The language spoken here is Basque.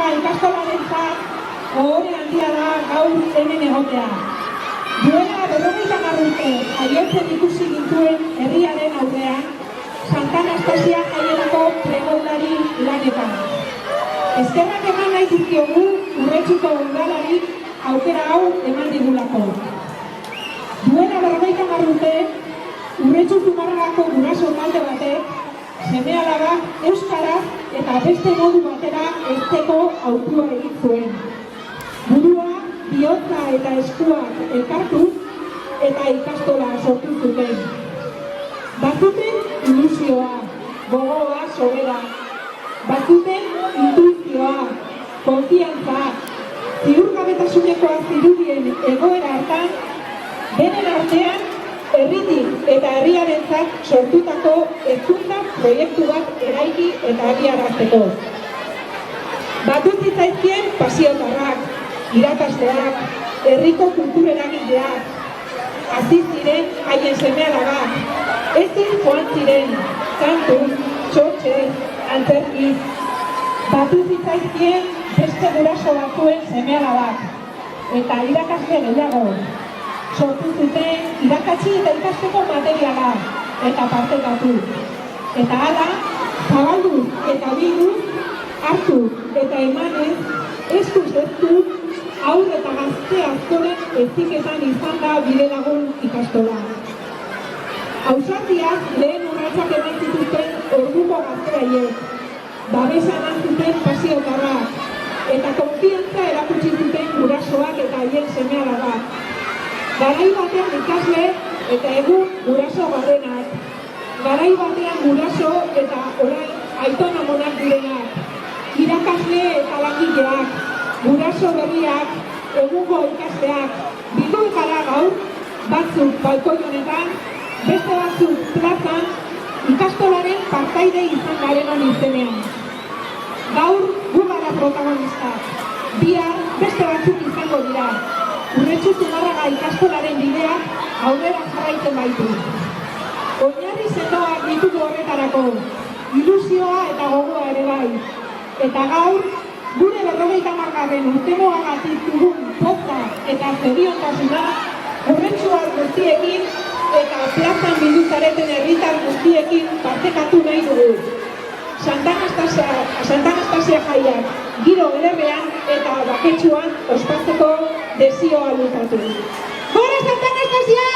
Semea-Alaga ikastolarentzat ohore handia da gaur hemen egotea. Duela 50 urte jaiotzen ikusi gintuen herriaren aurrean, Santa Anastasia jaietako pregoilari lanetan. Eskerrak eman nahi dizkiogu Urretxuko udalari aukera hau eman digulako. Duela 50 urte, Urretxu Zumarragako guraso talde batek, Semea-Alaga euskaraz eta beste modu batera heltzeko hautua egin zuen. Burua, bihotza eta eskuak elkartu eta ikastola sortu zuten. Bazuten ilusioa, gogoa sobera. Bazuten intuizioa, konfiantza, ziurgabetasunekoa zirudien egoera hartan, denen artean herritik eta herriarentzat sortutako hezkuntza proiektu bat eraiki eta abiarazteko. Batu zitzaizkien pasiotarrak, irakasleak, herriko kultureragileak, hasi ziren haien seme-alabak, ezin joan ziren, kantu, txotxe, antzerkiz. Batu zitzaizkien beste guraso batzuen seme-alabak, eta irakasle gehiago. Sortu zuten irakatsi eta ikasteko materiala eta partekatu. Eta hala, zabaldu eta bildu, hartu eta emanez, eskuz eztu, haur eta gazte askoren heziketan izan da bidelagun ikastola. Ausardiak lehen urratsak eman zituzten orduko gazteaiek, babesa eman zuten pasiotarrak, eta konfiantza erakutsi zuten gurasoak eta haien seme-alabak. Garai batean ikasle eta egun guraso gardenak. Garai batean guraso eta orain aitona-amonak direnak. Irakasle eta langileak, guraso berriak, egungo ikasteak. Bildu gara gaur, batzuk balkoi honetan, beste batzuk plazan, ikastolaren partaide izan garenon izenean. Gaur gu gara protagonistak. Bihar beste batzuk izango dira. Urretxu Zumarraga ikastolaren bideak aurrera jarraitzen baitu. Oinarri sendoak ditugu horretarako, ilusioa eta gogoa ere bai. Eta gaur, gure 50. urtemoagatik dugun poza eta zoriontasuna urretxuar guztiekin eta plazan bildu zareten herritar guztiekin partekatu nahi dugu. Santa Anastasia jaiak giro ederrean eta baketsuan ospatzeko desioa luzatu. Gora Santa Anastasia!